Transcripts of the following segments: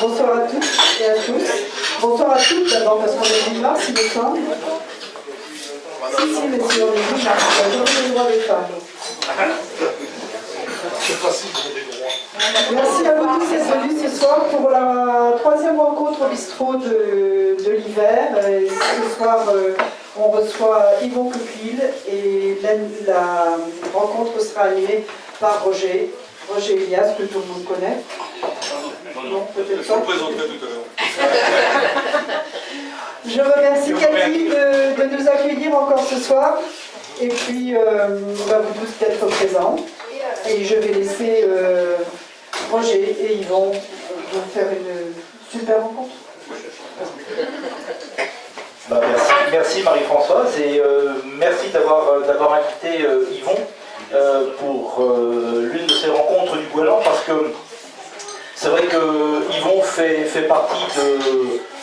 Bonsoir à toutes et à tous. Bonsoir à toutes d'abord parce qu'on est 8 mars, il me semble. Si, mais si on est 8 mars, la journée des droits des femmes. Merci à vous tous d'être venus ce soir pour la troisième rencontre au bistrot de l'hiver. Ce soir, on reçoit Yvon Coupil et la rencontre sera animée par Roger Elias, que tout le monde connaît. Non, peut-être pas. Je vous présenterai tout à l'heure. Je remercie Cathy de nous accueillir encore ce soir et puis vous tous d'être présents. Et je vais laisser Roger et Yvon vous faire une super rencontre. Merci Marie-Françoise et merci d'avoir invité Yvon pour l'une de ces rencontres du Gouélan, parce que c'est vrai que Yvon fait partie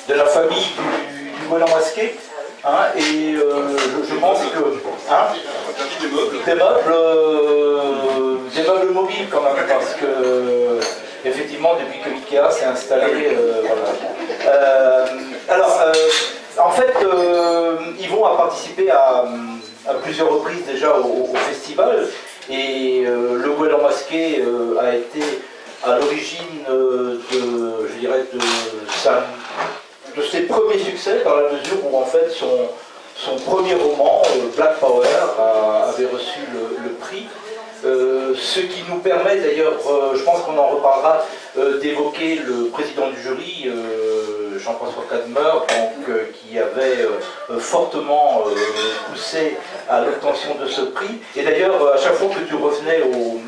de la famille du Gouélan masqué, hein, et je pense que des meubles mobiles quand même, parce que effectivement depuis que l'IKEA s'est installé, voilà. En fait, Yvon a participé à plusieurs reprises déjà au festival, et le Gouélan masqué a été à l'origine de ses premiers succès, dans la mesure où en fait son premier roman, Black Power, avait reçu le prix. Ce qui nous permet d'ailleurs, je pense qu'on en reparlera, d'évoquer le président du jury, Jean-François Cadmer, qui avait fortement poussé à l'obtention de ce prix. Et d'ailleurs, à chaque fois que tu revenais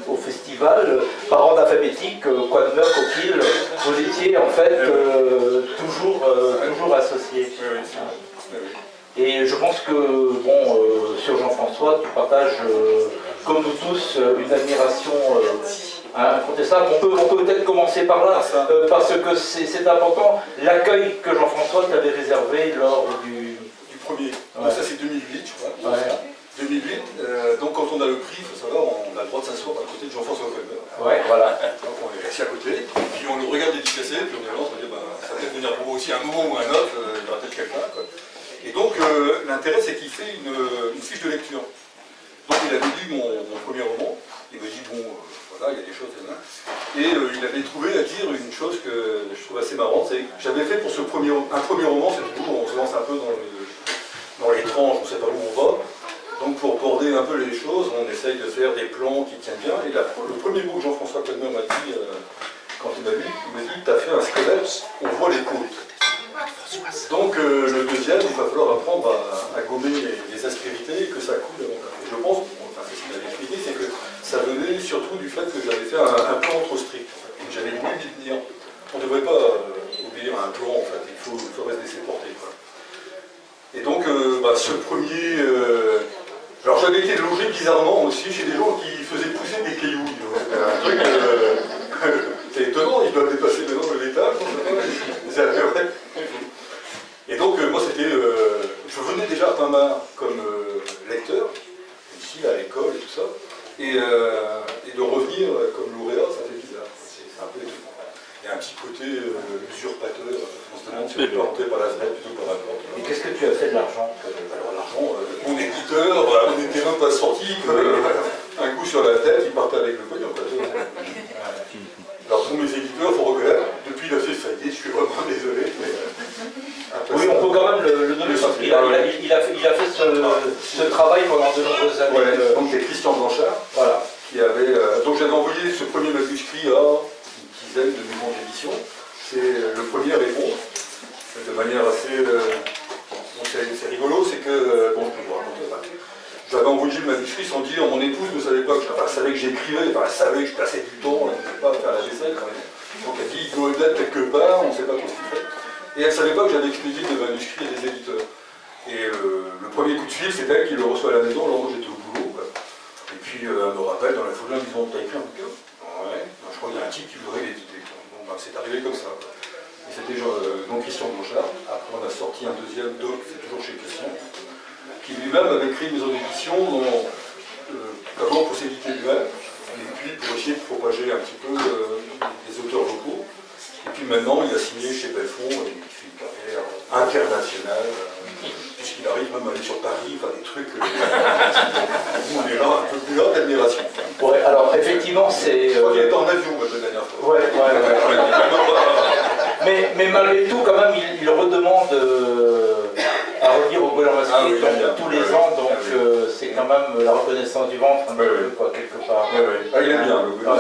au festival, par ordre alphabétique, Cadmer, Coquille, vous étiez en fait toujours associés. Et je pense que, sur Jean-François, tu partages, comme nous tous, une admiration incontestable. On peut peut-être commencer par là, parce que c'est important, l'accueil que Jean-François t'avait réservé lors du premier. Ouais. Donc ça c'est 2008, je crois. Ouais. 2008, donc quand on a le prix, il faut savoir, on a le droit de s'asseoir à côté de Jean-François Cadmer. Ouais, voilà. Donc on est assis à côté, puis on le regarde dédicacer, puis on est là, on se dit, ça va peut-être venir pour vous aussi un moment ou un autre, il y aura peut-être quelqu'un, quoi. Et donc l'intérêt c'est qu'il fait une fiche de lecture. Donc il avait lu mon premier roman, il me dit voilà, il y a des choses là. Et il avait trouvé à dire une chose que je trouve assez marrante, c'est que j'avais fait pour un premier roman, c'est toujours on se lance un peu dans les tranches, on ne sait pas où on va. Donc pour border un peu les choses, on essaye de faire des plans qui tiennent bien. Et le premier mot que Jean-François Cadmer m'a dit, quand il m'a lu, il m'a dit, t'as fait un squelette, on voit les côtes. Donc le deuxième, il va falloir apprendre à gommer les aspérités et que ça coule. Et je pense, c'est ce qu'il avait expliqué, c'est que ça venait surtout du fait que j'avais fait un plan trop strict. J'avais voulu dire, on ne devrait pas obéir à un plan, en fait, il faut se laisser porter, quoi. Et donc ce premier... alors j'avais été logé bizarrement aussi chez des gens qui faisaient pousser des cailloux. Un truc... c'est étonnant, ils doivent dépasser maintenant l'étage. Et donc moi c'était... je venais déjà à Pinmar comme lecteur, ici à l'école et tout ça, et de revenir comme lauréat, ça fait bizarre. C'est un peu étonnant. Il y a un petit côté usurpateur, on se demande si on peut rentrer par la fenêtre plutôt que par la porte. Et qu'est-ce que tu as fait de l'argent? Alors l'argent, mon éditeur, on n'était même pas sorti, un coup sur la tête, il partait avec le pognon. Alors pour mes éditeurs, il faut reconnaître, depuis il a fait faillite, je suis vraiment désolé. Mais, oui, on peut quand même le nommer parce qu'il a fait ce travail pendant de nombreuses années. Ouais, donc c'est Christian Blanchard, voilà, qui avait... donc j'avais envoyé ce premier manuscrit à une dizaine de maisons d'édition. C'est le premier à répondre, de manière assez... c'est rigolo, c'est que... je peux vous raconter ça. J'avais envoyé le manuscrit sans dire, mon épouse ne savait pas que elle savait que j'écrivais, elle savait que je passais du temps, elle ne savait pas faire la vaisselle quand même. Donc elle dit, il doit être quelque part, on ne sait pas trop ce qu'il fait. Et elle ne savait pas que j'avais expédié le manuscrit à des éditeurs. Et le premier coup de fil, c'est elle qui le reçoit à la maison, alors moi j'étais au boulot. Quoi. Et puis elle me rappelle dans la foulée en me disant, t'as écrit un bouquin? Ouais, je crois qu'il y a un type qui voudrait l'éditer. Bon, c'est arrivé comme ça. Quoi. Et c'était non Christian Blanchard. Après on a sorti un deuxième doc, c'est toujours chez Christian, qui lui-même avait créé une maison d'édition, d'abord pour s'éditer lui-même, et puis pour essayer de propager un petit peu les auteurs locaux. Et puis maintenant, il a signé chez Belfond et il fait une carrière internationale, puisqu'il arrive même à aller sur Paris, faire des trucs. On est là, un peu plus là d'admiration. Ouais, alors effectivement, c'est. Je crois qu'il était en avion la dernière fois. Ouais. Mais malgré tout, quand même, il redemande à revenir au Golan masqué tous les ans, donc c'est quand même la reconnaissance du ventre, un peu, quoi, quelque part. Ah, il aime bien le Golan.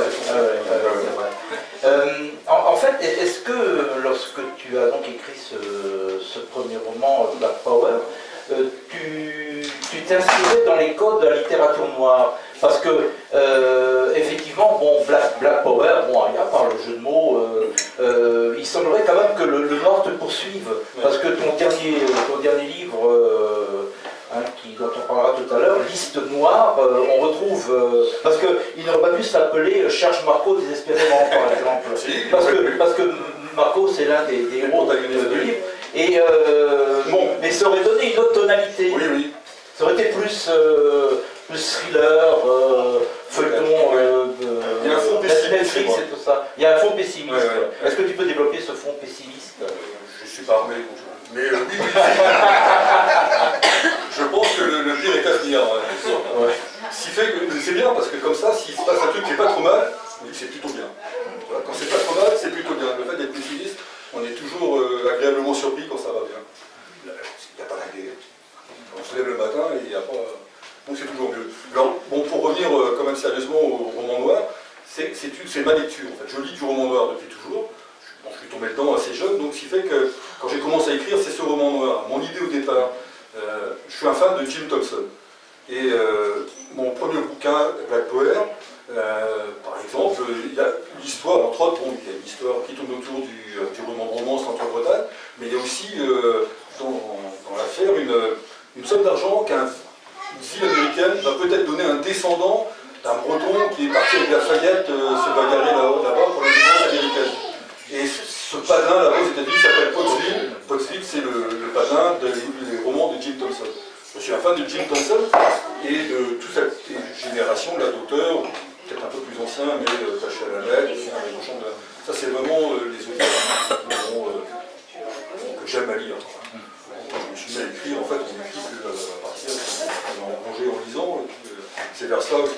En fait, est-ce que lorsque tu as donc écrit ce premier roman, Black Power, tu t'es inspiré dans les codes de la littérature noire? Parce que, effectivement, bon, Black Power, bon, il n'y a pas le jeu de mots, il semblerait quand même que le noir te poursuive. Parce que ton dernier livre, dont on parlera tout à l'heure, Liste Noire, on retrouve. Parce qu'il n'aurait pas pu s'appeler Cherche Marco désespérément, par exemple. Parce que Marco, c'est l'un des héros du livre. Et bon, mais ça aurait donné une autre tonalité. Oui. Ça aurait été plus thriller, feuilleton, il y a un fond pessimiste, et tout ça. Il y a un fond pessimiste. Ouais. Est-ce que tu peux développer ce fond pessimiste? Je ne suis pas armé, mais oui. Je pense que le pire est à venir. Ce qui fait que c'est bien, parce que comme ça, s'il se passe un truc qui n'est pas trop mal, c'est plutôt bien. Voilà, quand c'est pas trop mal, c'est plutôt bien. Le fait d'être pessimiste, on est toujours agréablement surpris quand ça va bien. Il n'y a pas la guerre. On se lève le matin et il n'y a pas... Donc c'est toujours mieux. Alors, bon, pour revenir quand même sérieusement au roman noir, c'est ma lecture. En fait, je lis du roman noir depuis toujours. Je suis tombé dedans assez jeune, donc ce qui fait que quand j'ai commencé à écrire, c'est ce roman noir. Mon idée au départ, je suis un fan de Jim Thompson. Et mon premier bouquin, Black Power, par exemple, il y a l'histoire, entre autres, bon, il y a une histoire qui tourne autour du roman de romance entre Bretagne, mais il y a aussi dans l'affaire une somme d'argent qu'une ville américaine va peut-être donner à un descendant d'un breton qui est parti avec Lafayette se bagarrer là-bas pour la défense américaine. Et ce padin là-bas aux États-Unis s'appelle Pottsville. Pottsville, c'est le padin des romans de Jim Thompson. Je suis un fan de Jim Thompson et de toute cette génération là d'auteurs, peut-être un peu plus anciens, mais Taché à la lettre, ça c'est vraiment les auteurs que j'aime à lire. Quand je me suis mis à écrire, en fait, on écrit qu'à partir en rangée en lisant, et puis c'est vers ça que...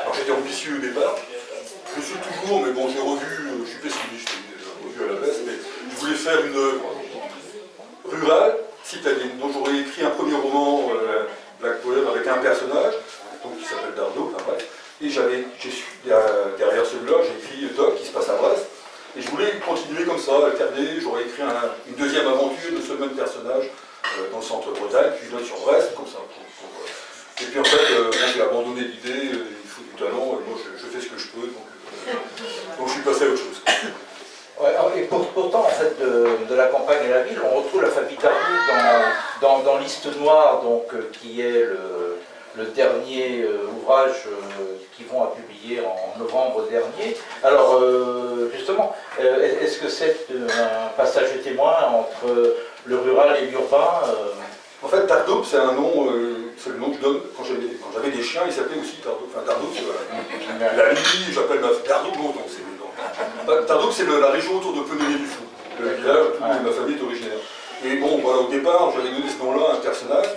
Alors j'étais ambitieux au départ, je suis toujours, mais bon, j'ai revu, je suis pessimiste, j'ai revu à la baisse, mais je voulais faire une œuvre rurale, citadine. Donc j'aurais écrit un premier roman, Black Power, avec un personnage, donc, qui s'appelle Dardo, enfin bref, et derrière celui-là, j'ai écrit Doc, qui se passe à Brest, et je voulais continuer comme ça, alterner, j'aurais écrit une deuxième aventure de ce même personnage dans le centre Bretagne, puis l'autre sur Brest, comme ça. Et puis en fait, j'ai abandonné l'idée, il faut du talent, et moi je fais ce que je peux, donc je suis passé à autre chose. Ouais, et pourtant, en fait, de la campagne à la ville, on retrouve la famille Dardo dans Liste Noire, donc, qui est le dernier ouvrage qu'ils vont à publier en novembre dernier. Alors, justement, est-ce que c'est un passage de témoin entre le rural et l'urbain En fait, Dardo, c'est un nom, c'est le nom que je donne quand j'avais des chiens, il s'appelait aussi Dardo. Enfin, Dardo, c'est la Lily, j'appelle ma Dardo, non, c'est Dardo, c'est la région autour de Penonnet-du-Fou, le village où ma famille est originaire. Et bon, voilà, au départ, j'avais donné ce nom-là à un personnage,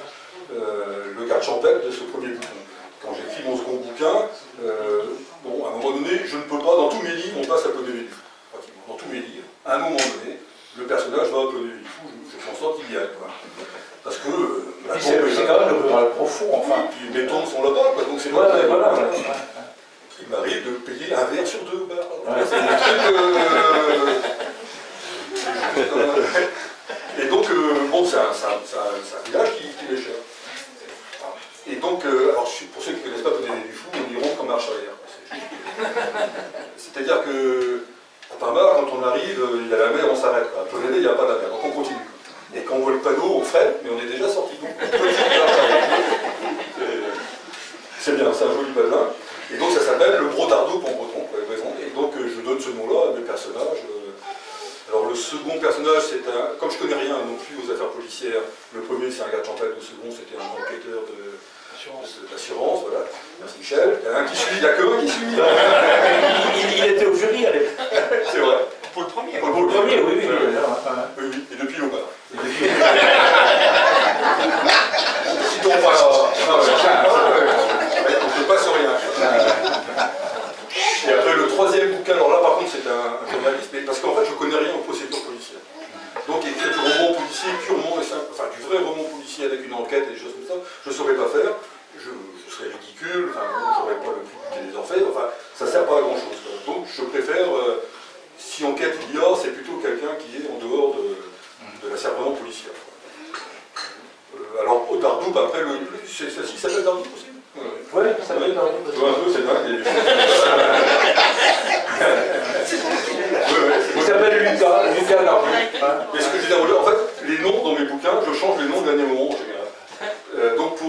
le garde champêtre de ce premier bouquin. Quand j'écris mon second bouquin, bon, à un moment donné, je ne peux pas, dans tous mes livres, on passe à Penonnet-du-Fou, pratiquement. Dans tous mes livres, à un moment donné, le personnage va à Penonnet-du-Fou, je fais en sorte qu'il y aille, quoi. Parce que c'est quand même le rural profond, enfin. Puis les tombes sont là-bas, quoi, donc c'est pas très voilà. Il m'arrive de payer un verre sur deux. C'est des trucs. Et donc, bon, c'est un village qui m'est cher. Et donc, alors, pour ceux qui ne connaissent pas Penonnet-du-Fou, on diront qu'en marche arrière. C'est-à-dire que, à Parmar, quand on arrive, il y a la mer, on s'arrête. À Penonnet, il n'y a pas la mer, donc on continue. Et quand on voit le panneau, on freine, mais on est déjà sorti. C'est bien, c'est un joli padelin. Et donc ça s'appelle le Brodardo pour breton, pour les raisons. Et donc je donne ce nom-là à mes personnages. Alors le second personnage, c'est un... Comme je connais rien non plus aux affaires policières, le premier c'est un garde champêtre, le second c'était un enquêteur d'assurance, voilà. Merci Michel. Il y a un qui suit, il n'y a que un qui suit. Il était au jury à l'époque. C'est vrai. pour le premier. Pour le premier, Oui, oui, Ouais, ouais. ouais. Oui, oui, et depuis Lombard. Et depuis- Sinon, on passe. On ne peut pas sur rien. Et après, le troisième bouquin, alors là, par contre, c'est un journaliste, mais parce qu'en fait, je connais rien aux procédures policières. Donc, écrire du roman policier purement et simple, enfin, du vrai roman policier avec une enquête et des choses comme ça, je ne saurais pas faire. Je serais ridicule, enfin, j'aurais pas le plus des enfers, enfin, ça ne sert pas à grand chose. Donc, je préfère, si enquête il y a, c'est plutôt quelqu'un qui est en dehors de la sphère vraiment policière. Alors, au Dardoub, après, c'est celle-ci qui s'appelle Dardoub aussi. Oui, ça va être dans Tu vois un peu, c'est dingue, il y a des choses. Il s'appelle Lucas Darboux. Mais ce que je disais, en fait, les noms dans mes bouquins, je change les noms de l'année moment en général. Donc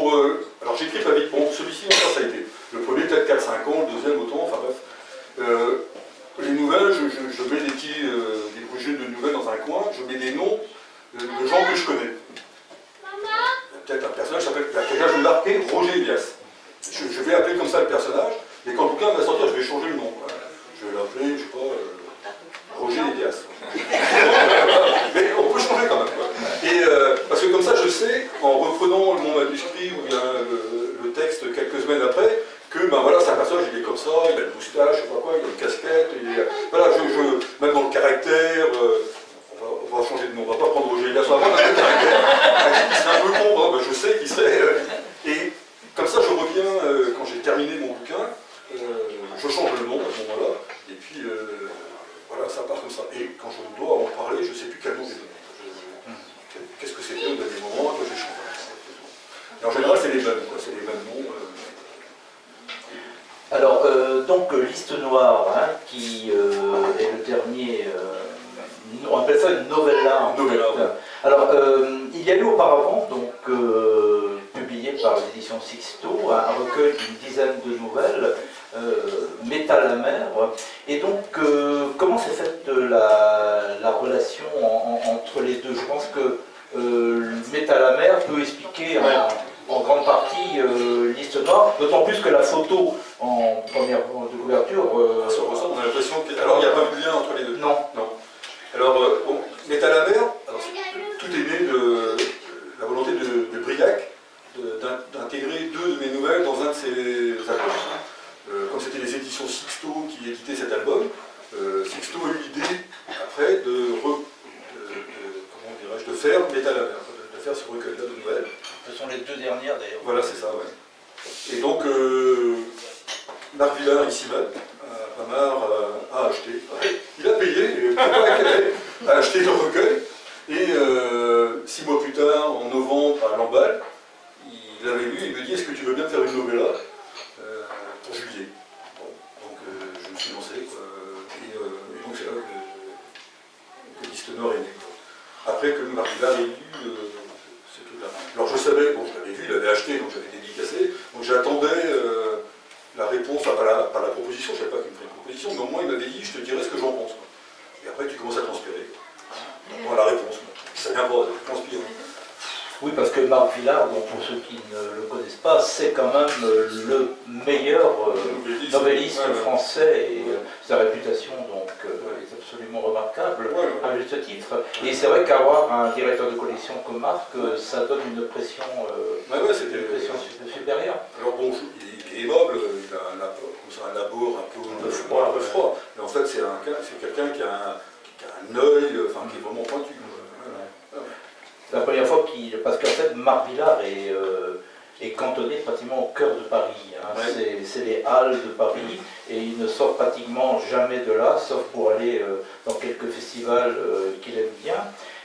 alors j'écris pas vite, bon, celui-ci, ça a été le premier, peut-être 4-5 ans, le deuxième autant, enfin bref. Les nouvelles, je mets des brugées de nouvelles dans un coin, je mets des noms de gens que je connais. Peut-être un personnage qui s'appelle, quelqu'un je vais marquer Roger Elias. Je vais appeler comme ça le personnage, et quand le bouquin va sortir, je vais changer le nom. Voilà. Je vais l'appeler, je sais pas, Roger Elias. Mais on peut changer quand même. Quoi. Et parce que comme ça, je sais, en reprenant mon manuscrit ou bien le texte quelques semaines après, que ben voilà, c'est un personnage, il est comme ça, il a une moustache, je sais pas quoi, il a une casquette, voilà, même dans le caractère, on va changer de nom, on va pas prendre Roger Elias, on va prendre un autre caractère, qui serait un peu con, ben, je sais qu'il serait. Et comme ça, je reviens, quand j'ai terminé mon bouquin, je change le nom à ce moment-là, et puis voilà, ça part comme ça. Et quand je dois en parler, je ne sais plus quel nom j'ai donné. Qu'est-ce que c'était au dernier moment, j'ai changé. Et en général, c'est les mêmes, quoi, c'est les mêmes noms. Alors, donc, Liste Noire, hein, qui est le dernier, on appelle ça une novella. En Novella, fait. ouais. Alors, il y a eu auparavant, donc, publié par l'édition Sixto, un recueil d'une dizaine de nouvelles, Métal à mer. Et donc, comment s'est faite la relation entre les deux? Je pense que Métal à mer peut expliquer en grande partie Liste Noire, d'autant plus que la photo en première de couverture... Ça ressemble, on a l'impression que... Alors, il n'y a pas de lien entre les deux. Non. Non. Alors, bon, Métal à mer, tout est né de la volonté de Briac d'intégrer deux de mes nouvelles dans un de ses albums. Comme c'était les éditions Sixto qui éditaient cet album, Sixto a eu l'idée, après, comment dirais-je, de faire Métal à mer, de faire ce recueil-là de nouvelles. Ce sont les deux dernières d'ailleurs. Voilà, c'est ça, ouais. Et donc, Marc Villard, ici même, à Pamar, a acheté. Il a payé, a acheté le recueil. Et 6 mois plus tard, en novembre, à Lamballe, il l'avait lu et il me dit: est-ce que tu veux bien faire une novella pour juillet? Bon, donc je me suis lancé, quoi. Et donc c'est là que Liste Noire est née. Après que Marc Villard ait lu ce truc-là. Alors je savais, bon, je l'avais vu, il l'avait acheté, donc j'avais dédicacé, donc j'attendais la réponse, enfin pas la proposition, je ne savais pas qu'il me ferait une proposition, mais au moins il m'avait dit: je te dirai ce que j'en pense. Quoi. Et après tu commences à transpirer. Bon, la réponse, ça vient pas, tu transpires. Oui, parce que Marc Villard, bon, pour ceux qui ne le connaissent pas, c'est quand même le meilleur novelliste français et sa réputation donc, est absolument remarquable à juste titre. Et c'est vrai qu'avoir un directeur de collection comme Marc, ça donne une pression, supérieure. Alors bon, il est aimable, il a un labor un peu froid, mais en fait c'est quelqu'un qui a un œil, enfin qui est vraiment pointu. C'est la première fois parce qu'en fait, Marc Villard est cantonné pratiquement au cœur de Paris. Hein. Ouais. C'est les halles de Paris et il ne sort pratiquement jamais de là, sauf pour aller dans quelques festivals qu'il aime bien.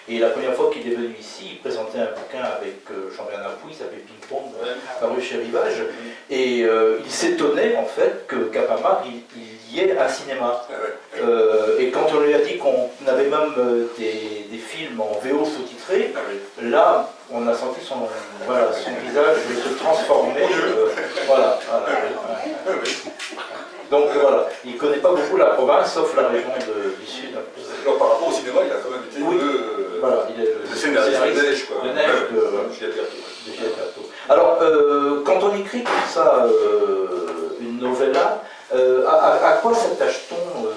Et la première fois qu'il est venu ici, il présentait un bouquin avec Jean-Bernard Pouy, ça s'appelait Ping Pong, paru chez Rivage. Et il s'étonnait en fait qu'à Pamar, il y ait un cinéma. Et quand on lui a dit qu'on avait même des films en VO sous-titrés, là, on a senti son visage se transformer. Donc voilà, il ne connaît pas beaucoup la province, sauf la région du sud. Alors, par rapport au cinéma, il a quand même été le scénariste de Neige, quoi. De Neige de Gilles Berthaud. Alors, quand on écrit comme ça une novella, à quoi s'attache-t-on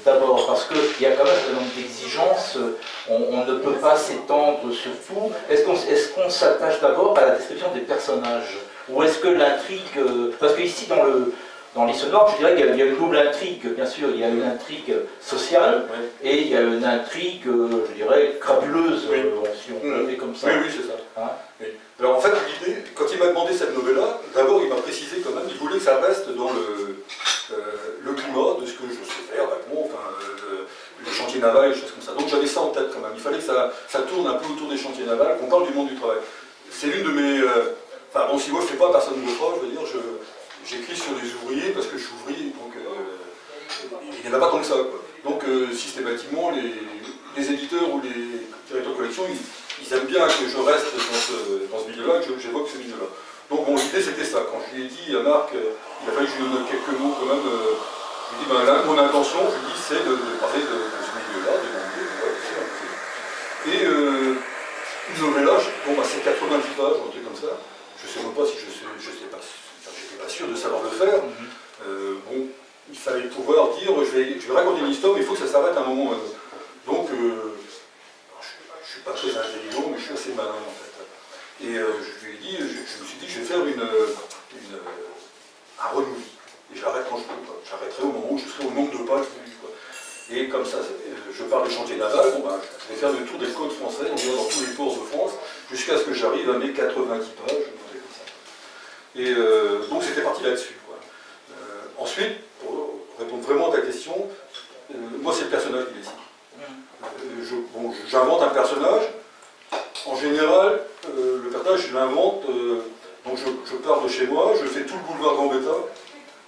d'abord? quoi, parce qu'il y a quand même un certain nombre d'exigences, on ne peut pas s'étendre sur tout. Est-ce qu'on s'attache d'abord à la description des personnages? Ou est-ce que l'intrigue... parce qu'ici, dans l'histoire noire, je dirais qu'il y a une double intrigue, bien sûr, il y a une intrigue sociale, et il y a une intrigue, je dirais, crapuleuse, si on peut l'appeler comme ça. Oui, c'est ça. Hein? Oui. Alors en fait, l'idée, quand il m'a demandé cette novella, d'abord il m'a précisé quand même, il voulait que ça reste dans le climat de ce que je sais faire, vaguement, enfin, les chantiers navals, des choses comme ça. Donc j'avais ça en tête quand même. Il fallait que ça tourne un peu autour des chantiers navals, qu'on parle du monde du travail. C'est l'une de mes... Enfin bon, si moi je ne fais pas, personne ne le fera, je veux dire, j'écris sur des ouvriers parce que je suis ouvrier, donc il n'y en a pas tant que ça, quoi. Donc systématiquement, les éditeurs ou les directeurs de collection, ils aiment bien que je reste dans ce milieu-là, que j'évoque ce milieu-là. Donc bon, l'idée c'était ça. Quand je lui ai dit à Marc, il a fallu que je lui donne quelques mots quand même, je lui ai dit, ben, là, mon intention, je lui dis, c'est de parler de ce milieu-là, de mon milieu, et une novella, bon, bah, c'est 90 pages, un truc comme ça. Je ne sais même pas si j'étais pas sûr de savoir le faire. Bon, il fallait pouvoir dire, je vais raconter une histoire, mais il faut que ça s'arrête à un moment. Donc, je ne suis pas très intelligent, mais je suis assez malin en fait. Et je lui ai dit, je me suis dit, je vais faire un renouveau. Et j'arrête quand je veux. J'arrêterai au moment où je serai au nombre de pages voulues. Et comme ça, je parle de chantier naval, bon, ben, je vais faire le tour des côtes françaises, on ira dans tous les ports de France, jusqu'à ce que j'arrive à mes 90 pages. Et donc c'était parti là-dessus. Ensuite, pour répondre vraiment à ta question, moi c'est le personnage qui décide. J'invente un personnage. En général, le personnage je l'invente, donc je pars de chez moi, je fais tout le boulevard Gambetta,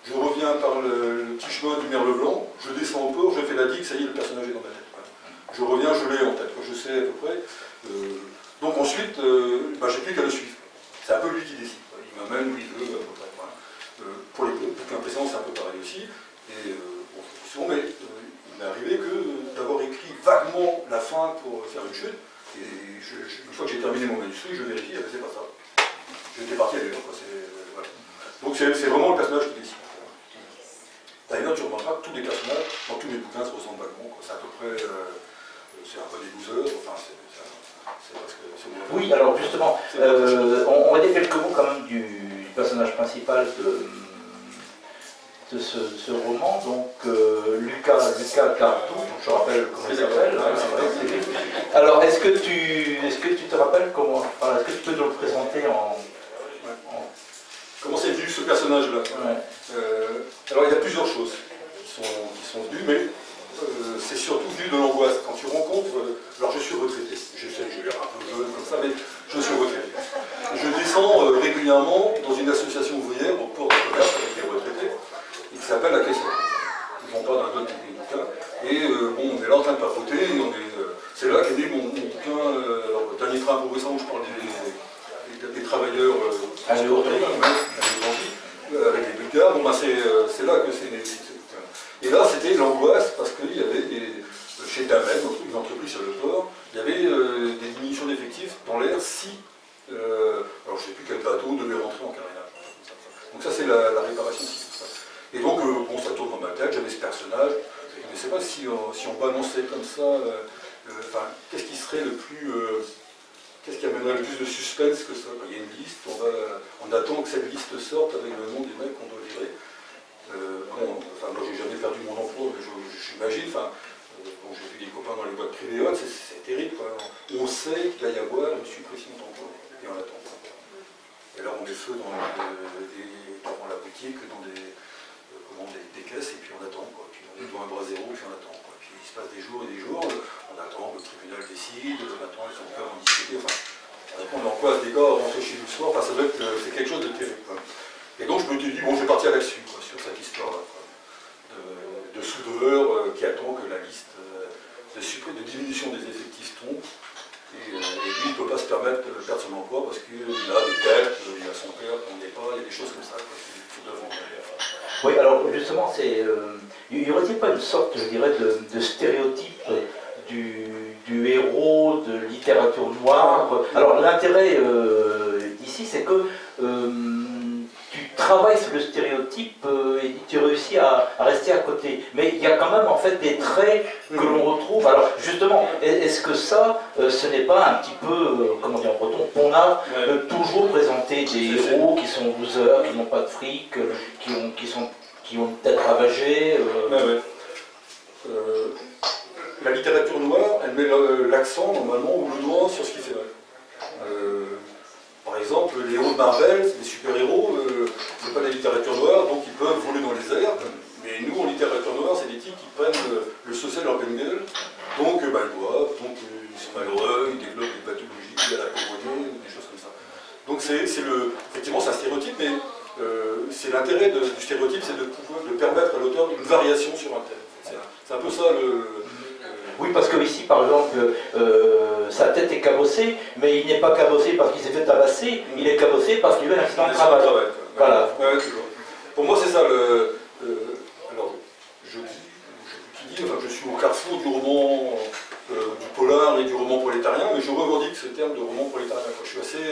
je reviens par le petit chemin du Merle Blanc, je descends au port, je fais la digue, ça y est, le personnage est dans ma tête. Je reviens, je l'ai en tête, je sais à peu près. Donc ensuite, j'ai plus qu'à le suivre. C'est un peu lui qui décide. Il m'amène où il veut, à peu près. Pour les bouquins précédents, c'est un peu pareil aussi. Et mais il m'est arrivé d'avoir écrit vaguement la fin pour faire une chute. Et une fois que j'ai terminé mon manuscrit, je vérifie, c'est pas ça. J'étais parti ailleurs. Voilà. Donc c'est vraiment le personnage qui décide. D'ailleurs, tu remarqueras que tous les personnages, dans tous mes bouquins, se ressemblent vaguement. C'est à peu près... c'est un peu des losers, enfin c'est presque... Oui, alors justement, on va dire quelques mots quand même du personnage principal de ce roman, donc Lucas Cardou, je rappelle comment il s'appelle. Alors, est-ce que tu te rappelles comment... Est-ce que tu peux nous le présenter en... Comment c'est venu ce personnage-là? Alors il y a plusieurs choses qui sont venues, mais c'est surtout venu de l'angoisse. Quand tu rencontres... alors je suis retraité, je sais que j'ai l'air un peu jeune comme ça, mais je suis retraité. Je descends régulièrement dans une association ouvrière au port de commerce avec des retraités, qui s'appelle la Caisse. Ils ne vont pas d'un autre bouquin. Et on est là en train de papoter, c'est là qu'est né mon bouquin, Dernier train pour Bressan, où je parle des travailleurs avec les Bulgares. C'est là que c'est né. Et là, c'était l'angoisse parce qu'il y avait chez Damen, une entreprise sur le port, il y avait des diminutions d'effectifs dans l'air si, alors je ne sais plus quel bateau devait rentrer en carénage. Donc ça, c'est la réparation de tout ça. Et donc, ça tourne dans ma tête, j'avais ce personnage, je ne sais pas si on balançait comme ça, qu'est-ce qui serait le plus... Qu'est-ce qui amènerait le plus de suspense que ça? Il y a une liste, on attend que cette liste sorte avec le nom des mecs qu'on doit virer. Moi j'ai jamais perdu mon emploi, mais j'imagine, j'ai vu des copains dans les boîtes privées, c'est terrible, quoi. On sait qu'il va y avoir une suppression d'emploi, et on attend. Et là on met feu dans la boutique, dans des caisses, et puis on attend, quoi. Puis on est devant un bras zéro, et puis on attend, quoi. Puis il se passe des jours et des jours, on attend, le tribunal décide, on attend, ils sont peur en discuter, on angoisse des gars, rentrer chez lui le soir, ça doit être, c'est quelque chose de terrible, quoi. Et donc je me suis dit, je vais partir là-dessus, sur cette histoire-là, de soudeur qui attend que la liste de diminution des effectifs tombe. Et lui, il ne peut pas se permettre de perdre son emploi parce qu'il a des dettes, il a son père qu'on n'est pas, il y a des choses comme ça qu'il faut devant. Oui, alors justement, y aurait-il pas une sorte, je dirais, de stéréotype du héros de littérature noire? Alors l'intérêt ici, c'est que tu travailles sur le stéréotype tu réussis à rester à côté. Mais il y a quand même en fait des traits que l'on retrouve. Alors justement, est-ce que ça, ce n'est pas un petit peu, comment dire en breton, ponard, de toujours présenter des héros qui sont losers, qui n'ont pas de fric, qui ont peut-être ravagé La littérature noire, elle met l'accent normalement ou le doigt sur ce qui fait mal. Par exemple, les héros de Marvel, les super-héros, c'est pas de la littérature noire, donc ils peuvent voler dans les airs. Mais nous, en littérature noire, c'est des types qui prennent le social leur pleine gueule, donc ils boivent, donc ils sont malheureux, ils développent des pathologies, il y a la pauvreté, des choses comme ça. Donc effectivement, c'est un stéréotype, mais c'est l'intérêt du stéréotype, c'est de permettre à l'auteur une variation sur un thème. C'est un peu ça le... Oui, parce que ici, par exemple, sa tête est cabossée, mais il n'est pas cabossé parce qu'il s'est fait tabasser, il est cabossé parce qu'il a eu un accident de travail. Voilà. Ouais, toujours. Pour moi, c'est ça alors, je suis au carrefour du roman, du polar et du roman prolétarien, mais je revendique ce terme de roman prolétarien. Je suis assez...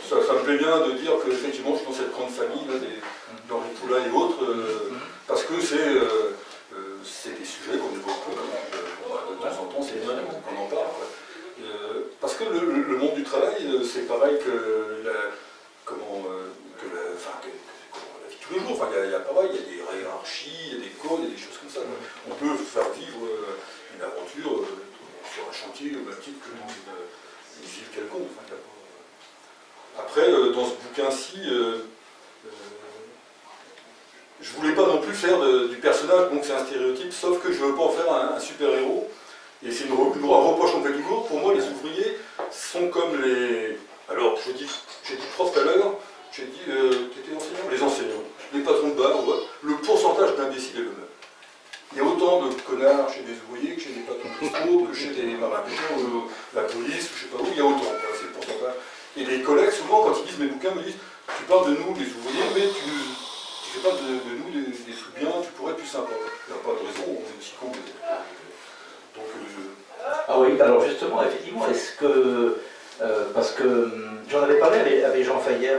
ça me plaît bien de dire que effectivement, je suis dans cette grande famille, là, d'Henri Poulain et autres, parce que c'est des sujets qu'on évoque peu. De temps en temps, c'est bien qu'on en parle. Parce que le monde du travail, c'est pareil que la vie de tous les jours. Enfin, il y a pareil, il y a des hiérarchies, il y a des codes, il y a des choses comme ça. On peut faire vivre une aventure sur un chantier au même titre que dans une ville quelconque. Enfin, après, dans ce bouquin-ci, je voulais pas non plus faire du personnage, donc c'est un stéréotype, sauf que je veux pas en faire un super-héros. Et c'est un reproche qu'on fait toujours. Pour moi, les ouvriers sont comme les... Alors, j'ai dit prof tout à l'heure, j'ai dit, t'étais enseignant? Les enseignants, les patrons de bar, le pourcentage d'imbéciles est le même. Il y a autant de connards chez des ouvriers que chez des patrons de bistrot, que chez des marins, la police, je sais pas où, il y a autant, c'est le pourcentage. Et les collègues, souvent, quand ils lisent mes bouquins, me disent, tu parles de nous, les ouvriers, mais tu fais pas de nous des trucs bien, tu pourrais être plus sympa. Il n'y a pas de raison, on est aussi con. Donc, Ah oui, alors justement, effectivement, est-ce que... parce que j'en avais parlé avec Jean Fayer,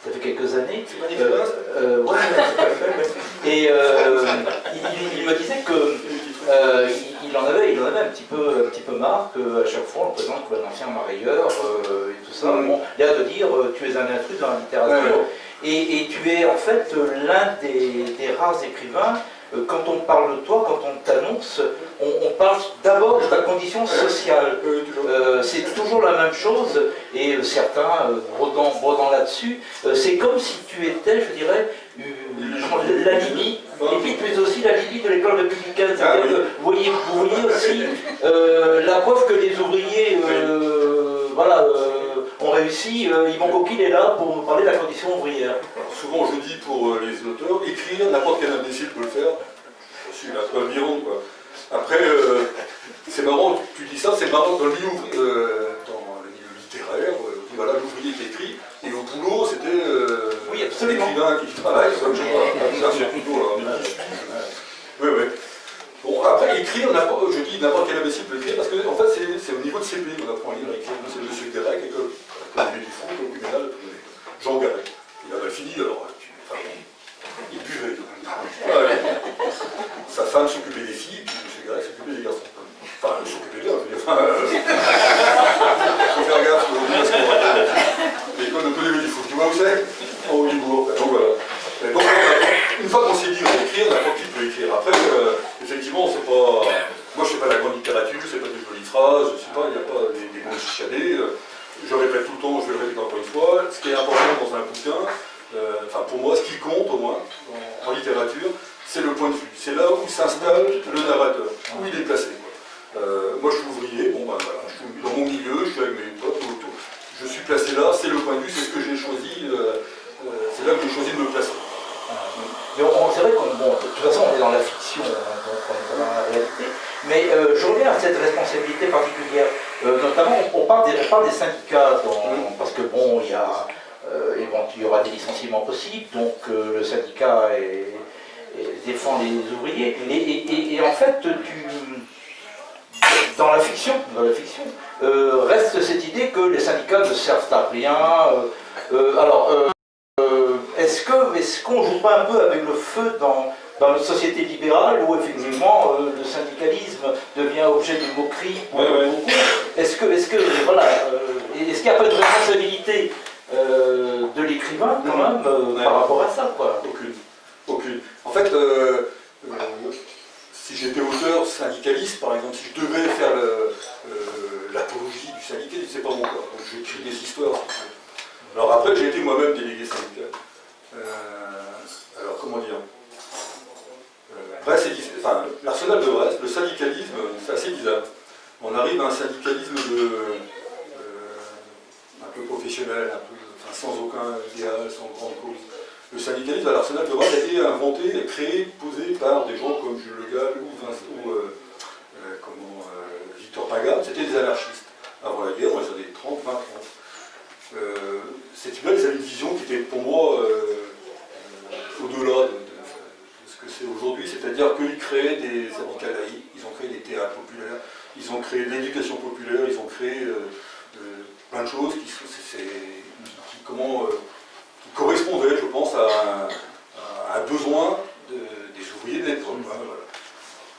ça fait quelques années. C'est pas dégueulasse ouais, tout à fait, ouais. Et il me disait que il en avait un petit peu marre qu'à chaque fois on le présente comme un ancien marailleur et tout ça. Bon, il y a de dire tu es un intrus dans la littérature. Et tu es en fait l'un des rares écrivains. Quand on parle de toi, quand on t'annonce, on parle d'abord de ta condition sociale. C'est toujours la même chose, et certains, brodant là-dessus, c'est comme si tu étais, je dirais, la Libye, et puis tu es aussi la Libye de l'école républicaine. C'est-à-dire que vous voyez aussi la preuve que les ouvriers ont réussi, Yvon Coquille est là pour nous parler de la condition ouvrière. Souvent je dis pour les auteurs, écrire, n'importe quel imbécile peut le faire. Je suis la preuve vivante, quoi. Après, c'est marrant, tu dis ça, c'est marrant dans le milieu littéraire, voilà, l'ouvrier qui écrit, et au boulot, c'était l'écrivain qui travaille, comme je vois, ça c'est plutôt oui. Bon, après, écrire, je dis n'importe quel imbécile peut écrire, parce que en fait, c'est au niveau de CP qu'on apprend à lire et écrire. C'est M. Guérec, école du fond, au criminel, Jean Guérec. Il a mal fini, alors, il buvait. Sa femme s'occupait des filles, puis M. Guérec s'occupait des garçons. Enfin, il s'occupait bien, je veux dire. Il faut faire gaffe, l'école de Colémie du foot. Tu vois où c'est? Au Libourg. Donc voilà. Donc, une fois qu'on s'est dit on écrire, n'importe qui peut écrire. Après, effectivement, c'est pas. Moi, je ne fais pas la grande littérature, c'est pas des jolies phrases, je sais pas, il n'y a pas des mots chicanés. Je répète tout le temps, je vais le répéter encore une fois. Ce qui est important dans un bouquin, enfin pour moi, ce qui compte au moins en littérature, c'est le point de vue. C'est là où s'installe le narrateur, où il est placé. Moi, je suis ouvrier, bon ben voilà, je suis dans mon milieu, je suis avec mes potes autour. Je suis placé là, c'est le point de vue, c'est ce que j'ai choisi. C'est là que j'ai choisi de me placer. C'est vrai qu'on, de toute façon, on est dans la fiction, donc on est dans la réalité, mais je reviens à cette responsabilité particulière. Notamment, on parle des syndicats, parce que bon, il y aura des licenciements possibles, donc le syndicat défend les ouvriers, et en fait, dans la fiction, reste cette idée que les syndicats ne servent à rien. Est-ce qu'on joue retrouve pas un peu avec le feu dans notre société libérale où effectivement le syndicalisme devient objet de moquerie pour beaucoup. Est-ce qu'il n'y a pas de responsabilité de l'écrivain quand même par rapport à ça, quoi? Aucune. En fait, si j'étais auteur syndicaliste, par exemple, si je devais faire l'apologie du syndicalisme, c'est pas mon cas. Donc j'écris des histoires. Alors après, j'ai été moi-même délégué syndical. Alors comment dire, Brest, l'arsenal de Brest, le syndicalisme, c'est assez bizarre. On arrive à un syndicalisme un peu professionnel, sans aucun idéal, sans grande cause. Le syndicalisme à l'arsenal de Brest a été inventé, créé, posé par des gens comme Jules Le Gall ou Victor Pagade. C'était des anarchistes. Avant la guerre, dans les années 30, 20, 30. Ces types-là, ils avaient une vision qui était pour moi au-delà de ce que c'est aujourd'hui, c'est-à-dire qu'ils créaient des syndicats laïcs, ils ont créé des théâtres populaires, ils ont créé de l'éducation populaire, ils ont créé plein de choses qui correspondaient, je pense, à un besoin des ouvriers de l'époque. Voilà.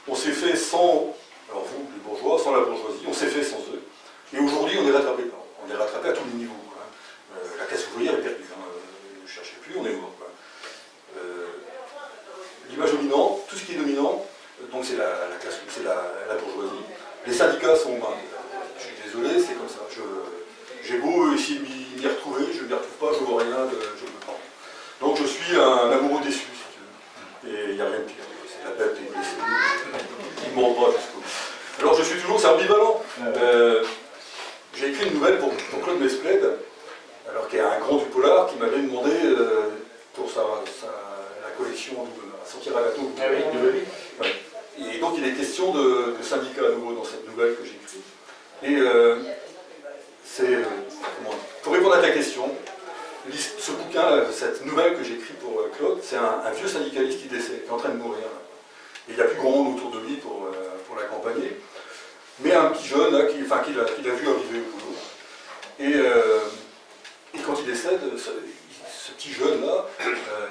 On s'est fait sans, alors vous, les bourgeois, sans la bourgeoisie, on s'est fait sans eux. Et aujourd'hui, on est rattrapé par eux. On est rattrapé à tous les niveaux. La classe ouvrière est perdue. Ne cherchez plus, on est mort. L'image dominante, tout ce qui est dominant, donc c'est la bourgeoisie. Les syndicats sont je suis désolé, c'est comme ça. J'ai beau essayer de m'y retrouver, je ne m'y retrouve pas, je ne vois rien, je ne peux pas. Donc je suis un amoureux déçu, si tu veux. Et il n'y a rien de pire. C'est la bête et blessée. Il ne ment pas jusqu'au bout. Alors je suis toujours, c'est ambivalent. J'ai écrit une nouvelle pour Claude Mesplède, alors qu'il y a un grand du polar qui m'avait demandé pour la collection Sortir à gâteau. Ah oui, de ouais. Et donc il est question de syndicats à nouveau dans cette nouvelle que j'écris. Et pour répondre à ta question, ce bouquin, cette nouvelle que j'écris pour Claude, c'est un vieux syndicaliste qui décède, qui est en train de mourir. Et il n'y a plus grand monde autour de lui pour l'accompagner. Mais un petit jeune là, qu'il a vu arriver au boulot. Et quand il décède, ce petit jeune-là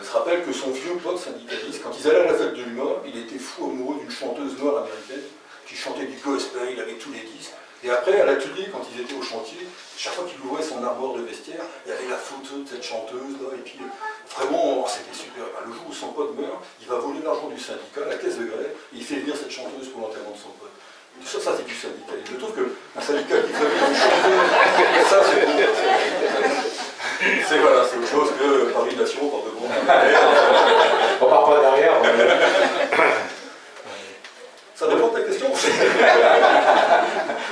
se rappelle que son vieux pote syndicaliste, quand ils allaient à la fête de l'humour, il était fou amoureux d'une chanteuse noire américaine qui chantait du gospel, il avait tous les disques. Et après, à l'atelier, quand ils étaient au chantier, chaque fois qu'il ouvrait son armoire de vestiaire, il y avait la photo de cette chanteuse-là, et puis vraiment, c'était super. Le jour où son pote meurt, il va voler l'argent du syndicat, la caisse de grève, et il fait venir cette chanteuse pour l'enterrement de son pote. Ça c'est du syndicalisme. Je trouve qu'un syndicat qui fait venir une chanteuse, ça c'est bon. C'est autre chose que Paris Nation, par de bon. On part pas derrière. Ça dépend de ta question.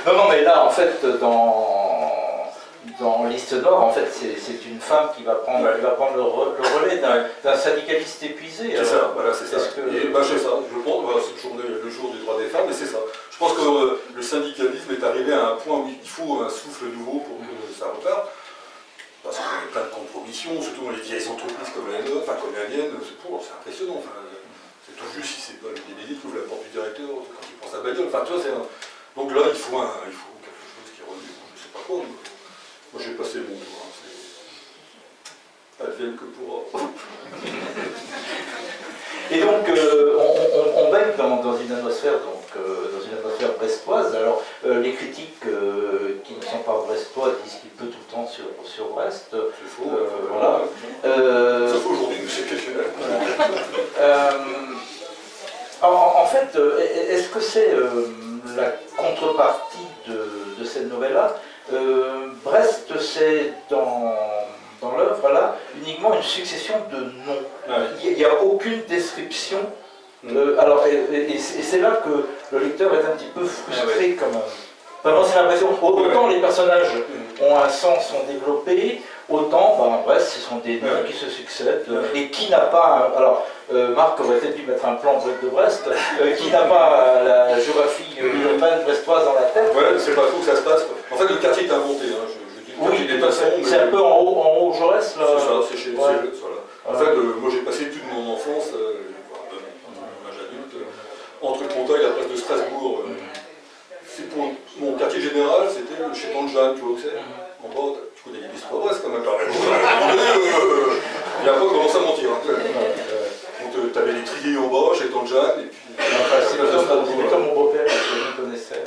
Non, mais là, en fait, dans Liste Nord, en fait, c'est une femme qui va prendre le relais d'un syndicaliste épuisé. C'est ça, voilà, c'est ça. Et c'est ça, je pense, voilà, c'est le jour des droits des femmes, et c'est ça. Je pense que le syndicalisme est arrivé à un point où il faut un souffle nouveau pour que ça reparte. Parce qu'il y a plein de compromissions, surtout dans les vieilles entreprises comme la nôtre, comme la mienne, c'est impressionnant. C'est tout juste si c'est pas le délégué qui ouvre la porte du directeur quand il prend sa bagnole. Donc là, il faut quelque chose qui remet, je ne sais pas quoi. Moi j'ai passé mon tour. Advienne que pourra. Et donc, on baigne dans une atmosphère, brestoise. Alors, les critiques qui ne sont pas brestois disent qu'il pleut tout le temps sur Brest. C'est faux. Voilà. Sauf aujourd'hui, c'est exceptionnel. En fait, est-ce que c'est la contrepartie de cette novella? Brest, c'est dans l'œuvre là uniquement une succession de noms. Il n'y a aucune description. Et c'est là que le lecteur est un petit peu frustré quand même. Vraiment, c'est l'impression autant les personnages ont un sens, sont développés, autant Brest, ce sont des noms qui se succèdent. Et qui n'a pas Marc aurait peut-être dû mettre un plan de Brest, qui n'a pas la géographie urbaine brestoise dans la tête. Ouais, c'est pas faux que ça se passe. En fait, le quartier est inventé. Oui, c'est un peu en haut Jaurès là. C'est ça, c'est chez voilà. En fait, moi j'ai passé toute mon enfance, mon âge adulte, entre Pontaille et la place de Strasbourg. Pour mon quartier général, c'était chez Tante Jeanne, tu vois où c'est. En bas, tu connais les bistrots à Brest quand même. Il n'y a pas commencé à mentir. Jeanne, et puis... Enfin, c'est plutôt mon beau-père que je me connaissais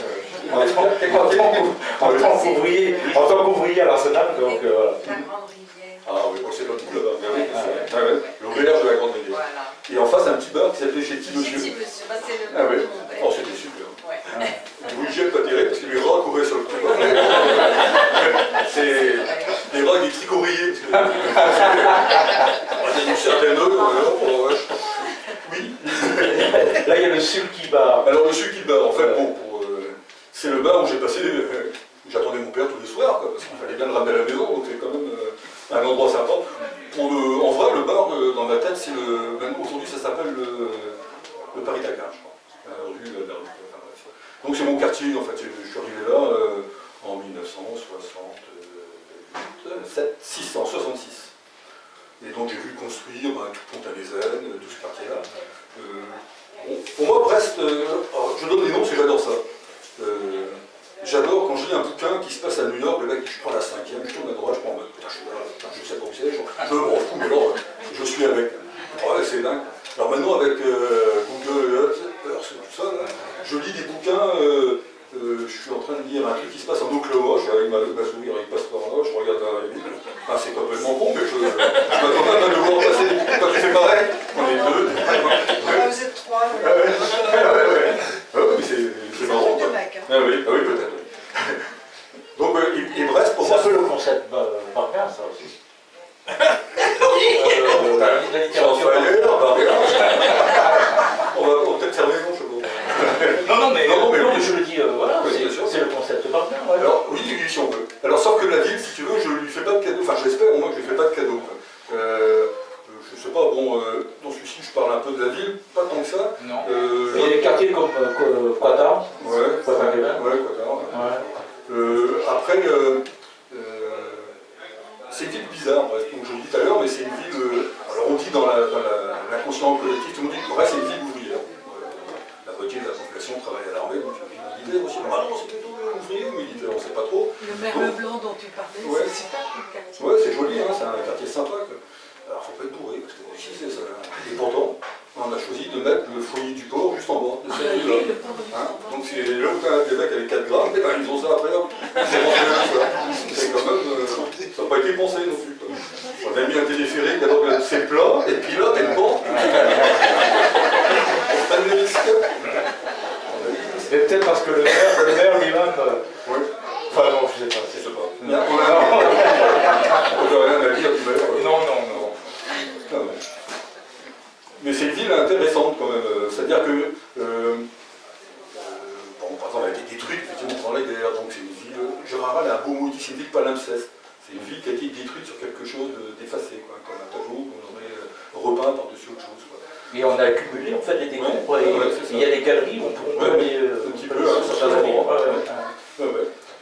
en tant qu'ouvrier à l'Arsenal, donc voilà. La Grande Rivière. Ah oui, bon, c'est l'autre bout là-bas. L'auberge de la Grande Rivière. Voilà. Et en face, un petit bar qui s'appelait Chez Petit Chez Monsieur. Petit Monsieur, bah, c'est le Ah oui. nom de mon père. Oh, c'était super. Ouais. Vous ne pas terrible parce que les rats couraient sur le trottoir. C'est des rats des tricoriers. Il y a une certaine heure, oui. Là, il y a le Sulky Bar. Alors le Sulky Bar, en fait, bon, c'est le bar où j'ai passé, j'attendais mon père tous les soirs, quoi, parce qu'il fallait bien le ramener à la maison, donc c'est quand même un endroit sympa. En vrai, le bar, dans ma tête, c'est aujourd'hui, ça s'appelle le Paris-Dakar, je crois. Rue la Berluque, enfin, bref. Donc c'est mon quartier, en fait, je suis arrivé là en 1966. Et donc j'ai vu construire tout Pont-à-Vézène, tout ce quartier-là. Pour moi, Brest, je donne des noms parce que j'adore ça. J'adore quand je lis un bouquin qui se passe à New York, le mec dit je prends la 5e, je tourne à droite, je prends putain, je sais pas où c'est, je m'en fous, mais alors je suis avec. Ouais, c'est dingue. Alors maintenant avec Google Earth, tout ça, là, je lis des bouquins, je suis en train de lire un truc qui se passe en Oklahoma, je suis avec ma souris, il passe par là, je regarde la ville. Enfin, c'est complètement bon, mais je m'attends même à le voir passer. Quand tu fais pareil, on est deux. Vous êtes trois. Oui, c'est marrant. De mec, hein. Ah oui, peut-être. Donc, et Brest, pour C'est moi, un peu le concept Bargain, ça aussi. La littérature. On va peut-être faire maison, je sais pas. Non, mais oui. je le dis, voilà, Oui, bien sûr. c'est le concept Bargain. Ouais. Alors, oui, si on veut. Alors, sauf que la ville, si tu veux, je lui fais pas de cadeau. Enfin, j'espère au moins que je lui fais pas de cadeau. Je sais pas, bon, dans celui-ci, je parle un peu de la ville, pas tant que ça. Non. Il y a des quartiers comme Quata. Ouais, Quata. Après, c'est une ville bizarre, donc je le dis tout à l'heure, mais c'est une ville. Alors on dit dans l'inconscient collectif, tout le monde dit que Brest c'est une ville ouvrière. La moitié de la population travaille à l'armée, donc c'est une ville militaire aussi. Ah non, c'est plutôt ouvrier ou militaire, on ne sait pas trop. Le Merle Blanc dont tu parlais, Ouais. c'est super comme quartier. Ouais, c'est joli, hein, c'est un quartier sympa. Quoi. Alors faut pas être bourré, parce que ici c'est ça. Et pourtant, on a choisi de mettre le foyer du port juste en bas de cette ville-là. Donc c'est là où tu as des mecs avec 4 grammes, et ben, ils ont ça après. C'est quand même. Ça n'a pas été pensé non plus. Quoi. On a mis un téléphérique, d'abord c'est plat, et puis là, t'es le pont. On prend les risques. Mais peut-être parce que le maire lui-même. Oui. Enfin, non, je sais pas. Je sais pas. On n'a rien à dire du maire. Non. Ah ouais. Mais c'est une ville intéressante quand même. C'est-à-dire que, bon, par exemple, elle a été détruite effectivement pendant la guerre, donc c'est une ville. Gérard a un beau mot dit, c'est une ville palimpseste. C'est une ville qui a été détruite sur quelque chose d'effacé, quoi, comme un tableau qu'on aurait repeint par-dessus autre chose. Quoi. Et on a accumulé en fait les décombres. Il y a des galeries où on peut aller un petit peu, hein, certains endroits.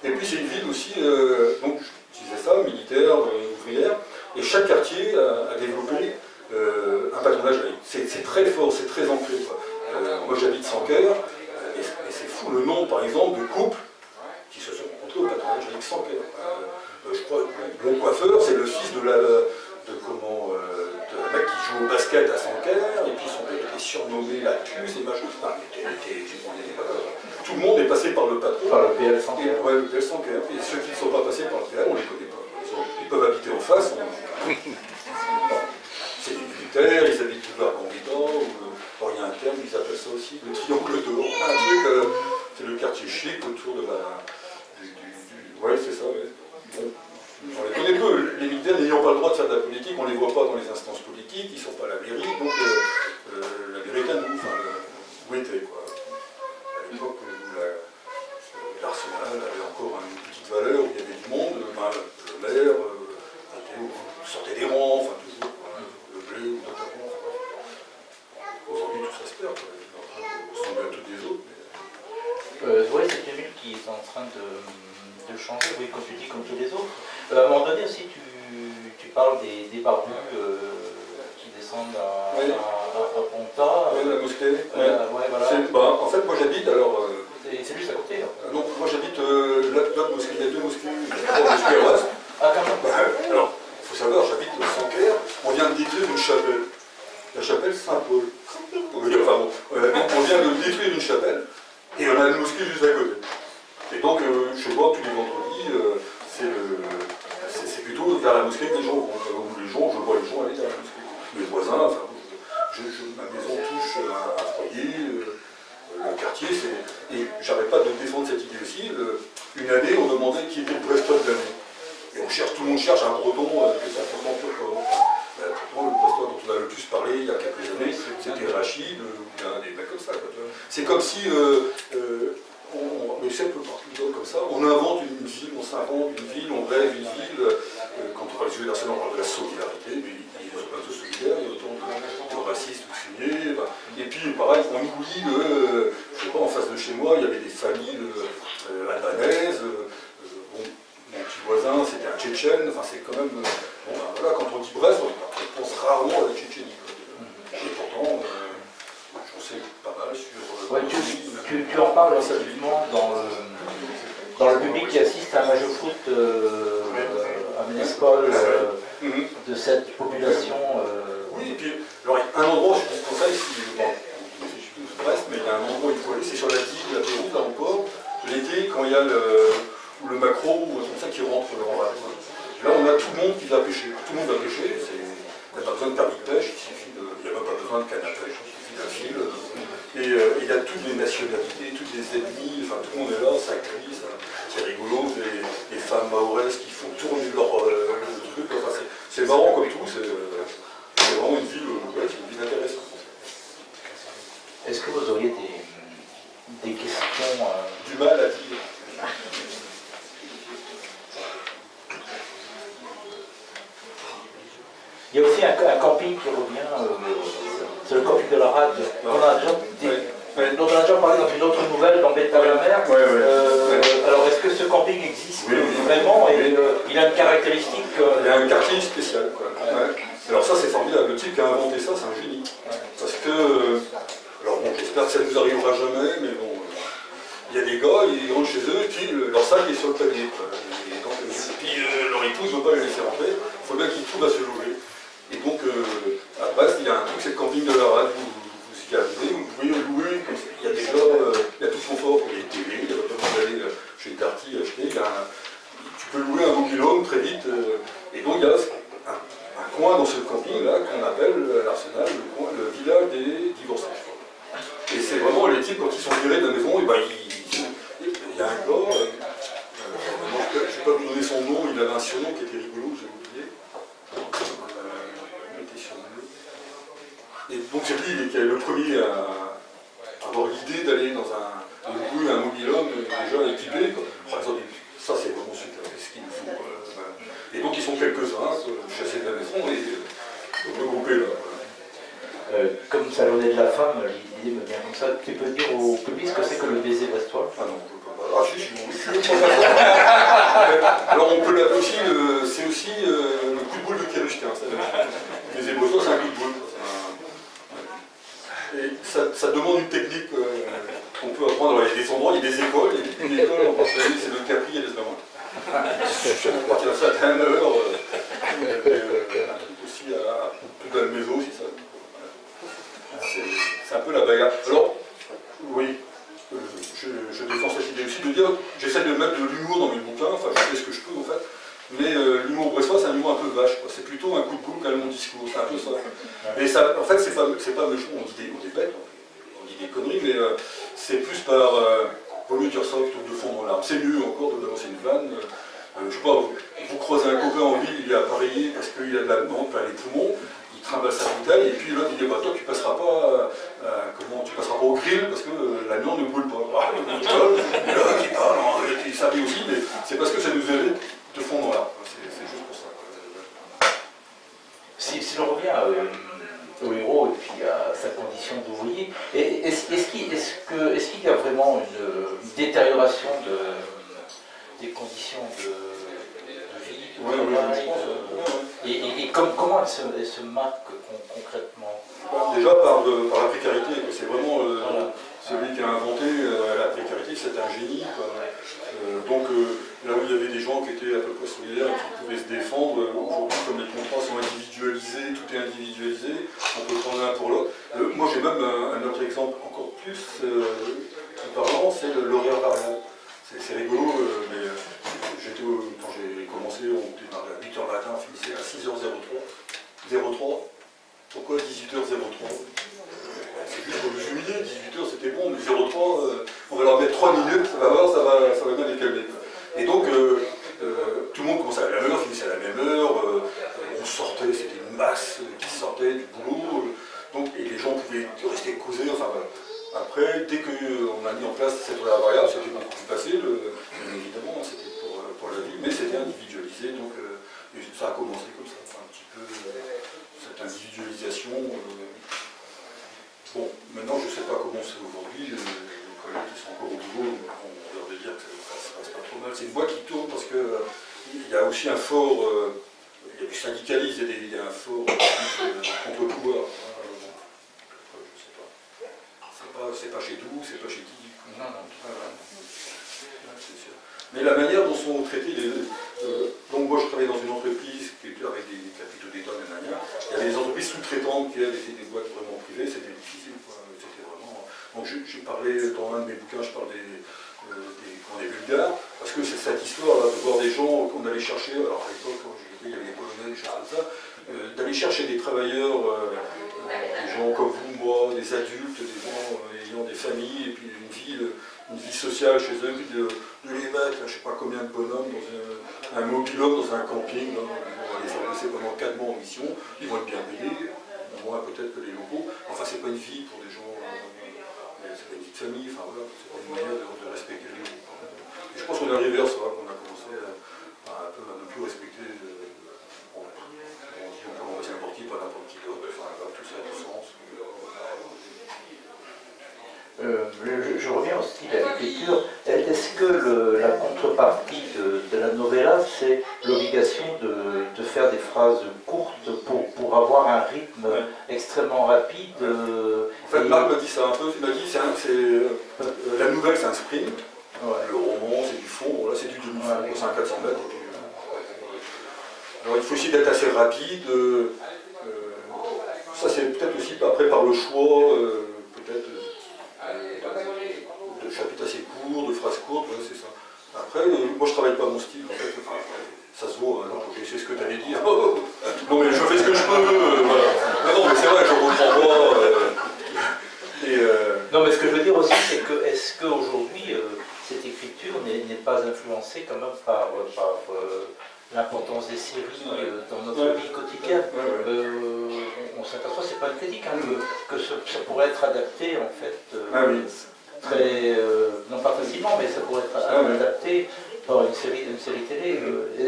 Et puis c'est une ville aussi, donc je disais ça, militaire, ouvrière, et chaque quartier a développé un patronage laïque. C'est très fort, c'est très ancré. Moi j'habite Sanquer, et c'est fou le nom par exemple de couples qui se sont rencontrés au patronage laïque Sanquer. Je crois que mon coiffeur, c'est le fils de un mec qui joue au basket à Sanquer, et puis son père était surnommé la puce et machin. Tout le monde est passé par le patron. Par le PL Sanquer. Ouais, le PL Sanquer. Et ceux qui ne sont pas passés par le PL, on ne les connaît pas. Ils peuvent habiter en face. C'est des militaires, ils habitent tout à Gambita, ou il y a un terme, ils appellent ça aussi le triangle d'or. Un truc, c'est le quartier chic autour de la. Ouais, c'est ça, ouais. Bon. On les connaît peu, les militaires n'ayant pas le droit de faire de la politique, on ne les voit pas dans les instances politiques, ils ne sont pas à la mairie, donc l'américain où était quoi. À l'époque où l'Arsenal avait encore une petite valeur, où il y avait du monde, le maire sortait des rangs, enfin toujours, le blé notamment. Aujourd'hui tout ça se perd, quoi. On est en train de ressembler à tous les autres. Oui, c'est une ville qui est en train de changer, oui, comme tu dis, comme tous les autres. À un moment donné aussi, tu parles des barbus qui descendent à Ponta. Oui, la mosquée. Voilà. En fait, moi j'habite alors. C'est juste à côté. Donc, moi j'habite l'autre mosquée, il y a deux mosquées, trois mosquées à Brest. Ah, quand même. Alors, il faut savoir, j'habite au Sanquer, on vient de détruire une chapelle. La chapelle Saint-Paul. Enfin bon, détruire une chapelle, et on a une mosquée juste à côté. Et donc, chez moi, tous les vendredis, c'est plutôt vers la mosquée que les gens vont. Je vois les gens aller vers la mosquée. Mes voisins, enfin, ma maison touche un foyer, le quartier, et j'arrête pas de défendre cette idée aussi. Une année, on demandait qui était le Brestois de l'année. Et tout le monde cherche un breton que ça fait mentir quoi. Le Brestois dont on a le plus parlé il y a quelques années, c'était Rachid, ou bien des mecs comme ça. C'est comme si, mais c'est un peu partout comme ça, on invente une ville, on s'invente une ville, on rêve une ville. Quand on parle du Jules on parle de la solidarité, mais il est un peu solidaire, il y a autant de racistes ou fumiers. Et puis pareil, on oublie, je sais pas, en face de chez moi, il y avait des familles albanaises. Mon petit voisin, c'était un Tchétchène, enfin c'est quand même... voilà, quand on dit Brest, on pense rarement à la Tchétchénie. Et pourtant, j'en sais pas mal sur... Ouais, tu en parles effectivement dans le public qui assiste à un match de foot à Ménespol, de cette population... Oui, et puis, alors, un endroit, je dis pour ça ici, je suis tous Brest, mais il y a un endroit où il faut aller, c'est sur la digue, la Pérouse, là encore, l'été, quand il y a le maquereau ou comme ça qui rentre en bas. Là, on a tout le monde qui va pêcher. Tout le monde va pêcher, il n'y a pas besoin de permis de pêche, il n'y a même pas besoin de canne à pêche, il suffit d'un fil. Et il y a toutes les nationalités, toutes les ethnies, enfin tout le monde est là, ça crie, c'est rigolo, les femmes mahoraises qui font tourner leur truc, enfin, c'est marrant comme tout, c'est vraiment une ville, c'est une ville intéressante. Est-ce que vous auriez des questions Du mal à dire. Il y a aussi un camping qui revient, c'est le camping de la Rade, dont on a déjà parlé dans une autre nouvelle, dans Bête à la mer. Alors est-ce que ce camping existe vraiment et il a une caractéristique Il y a un quartier spécial. Quoi. Alors ça c'est formidable, le type qui a inventé ça c'est un génie. Parce que, alors bon j'espère que ça ne nous arrivera jamais, mais bon, il y a des gars, ils rentrent chez eux et puis leur sac est sur le palier. Et puis leur épouse ne veut pas les laisser rentrer, il faut bien qu'ils trouvent à se loger. Et donc, à Brest, il y a un truc, c'est le camping de la Rade, vous y arrivez, vous pouvez louer, il y a déjà, il y a tout le confort pour les télé, il n'y a pas besoin d'aller chez Darty acheter, tu peux louer un mobil-home très vite, et donc il y a un coin dans ce camping-là qu'on appelle à l'Arsenal, le village des divorcés. Et c'est vraiment les types, quand ils sont virés de la maison, et ben, il y a un gars, je ne vais pas vous donner son nom, il avait un surnom qui était rigolo, j'ai oublié. Et donc c'est lui qui est le premier à avoir l'idée d'aller dans un mobil-home déjà équipé. Ça c'est vraiment super, c'est ce qu'il nous faut. Et donc ils sont quelques-uns, chassés de la maison et regroupés là. Comme ça l'on est de la femme, l'idée me vient comme ça. Tu peux dire au public ce que c'est que le baiser brestois? Ah non, je peux pas. Ah si, je suis alors on peut l'appeler aussi, c'est aussi le coup de boule de Kirushkin. Les Brestois c'est un coup de boule. Et ça demande une technique qu'on peut apprendre. Il y a des endroits, il y a des écoles, et une école en particulier, c'est le Capri et les Amants. Je crois qu'il y a ça à 1 heure, il y avait un truc aussi à plus de la maison aussi, ça. C'est un peu la bagarre. Alors, oui, je défends cette idée aussi de dire, j'essaie de mettre de l'humour dans mes bouquins, enfin je fais ce que je peux en fait. Mais l'humour brestois, c'est un humour un peu vache, c'est plutôt un coup de boule qu'un long discours, c'est un peu ça. Et ça, en fait, c'est pas méchant, on dit des bêtes, on dit des conneries, mais c'est plus par, vaut mieux dire ça plutôt que de fond dans l'arbre. C'est mieux encore de balancer une vanne. Je sais pas, vous croisez un copain en ville, il est appareillé parce qu'il a de la menthe plein les poumons, il trimballe sa bouteille, et puis l'autre il dit, bah toi tu passeras pas au grill parce que la viande ne brûle pas. Ah, il rigole, et là qui parle, il savait aussi, mais c'est parce que ça nous évite de fond dans l'arbre. C'est juste pour ça. Si l'on revient au héros et puis à sa condition d'ouvrier, est-ce qu'il y a vraiment une détérioration des conditions de vie, de travail, et comment elle se marque concrètement? Déjà par la précarité, c'est vraiment celui qui a inventé la précarité, c'est un génie. Donc là où il y avait des gens qui étaient à peu près solidaires et qui pouvaient se défendre, aujourd'hui comme les contrats sont individualisés, tout est individualisé, on peut prendre l'un pour l'autre. Moi j'ai même un autre exemple encore plus parlant, c'est l'horaire variable. C'est rigolo, mais quand j'ai commencé, on démarrait à 8h le matin, on finissait à 6h03. Pourquoi 18h03? C'est juste pour nous humilier, 18h c'était bon, mais 03, on va leur mettre 3 minutes, ça va voir, ça va bien les calmer. Et donc, tout le monde commençait à la même heure, finissait à la même heure, on sortait, c'était une masse qui sortait du boulot, donc, et les gens pouvaient rester causés, enfin voilà. Après, dès qu'on a mis en place cette horaire variable, c'était beaucoup plus facile, bien évidemment, c'était pour la vie, mais c'était individualisé, donc et ça a commencé comme ça, un petit peu cette individualisation. Bon, maintenant je ne sais pas comment c'est aujourd'hui, les collègues qui sont encore au boulot, on leur dit dire que ça se passe pas trop mal. C'est une boîte qui tourne parce qu'il y a aussi un fort, il y a du syndicalisme, il y a un fort contre-pouvoir. Je sais pas. C'est pas chez nous, c'est pas chez qui. Non. C'est sûr. Mais la manière dont sont traités donc moi je travaillais dans une entreprise qui était avec des capitaux d'État, il y avait des entreprises sous-traitantes qui étaient des boîtes vraiment privées, c'était difficile, quoi. C'était vraiment. Donc j'ai parlé dans un de mes bouquins, je parle des Bulgares, parce que c'est cette histoire là, de voir des gens qu'on allait chercher, alors à l'époque, quand il y avait des Polonais, des choses comme ça, d'aller chercher des travailleurs, des gens comme vous, moi, des adultes, des gens ayant des familles, et puis une vie sociale chez eux, puis de les mettre, je ne sais pas combien de bonhommes, dans un mobil-homme, dans un camping, là, on va les faire passer pendant 4 mois en mission, ils vont être bien payés, moins peut-être que les locaux, enfin c'est pas une vie pour des gens, c'est pas une vie de famille, enfin voilà, c'est pas une manière de respecter les locaux. Et je pense qu'on est arrivé à ça, qu'on a commencé à ne plus respecter, on dit on peut envoyer n'importe qui, pas n'importe qui d'autre, enfin tout ça a du sens. Je reviens au style à l'écriture. Est-ce que la contrepartie de la novella, c'est l'obligation de faire des phrases courtes pour avoir un rythme extrêmement rapide En fait, Marc m'a dit ça un peu, il m'a dit la nouvelle c'est un sprint, le roman c'est du fond, là c'est du demi-fond, c'est un 400 mètres. Alors il faut aussi d'être assez rapide, ça c'est peut-être aussi après par le choix, peut-être de chapitres assez courts, de phrases courtes, c'est ça. Après, moi je travaille pas mon style, en fait, ça se voit, hein, je sais ce que tu allais dire. Non mais je fais ce que je peux, voilà. Non mais c'est vrai, je reprends moi. Non mais ce que je veux dire aussi, c'est que est-ce qu'aujourd'hui, cette écriture n'est pas influencée quand même par l'importance des séries dans notre vie quotidienne. On s'aperçoit, c'est pas une critique, hein, que ça pourrait être adapté en fait très, non pas facilement, mais ça pourrait être adapté par une série télé.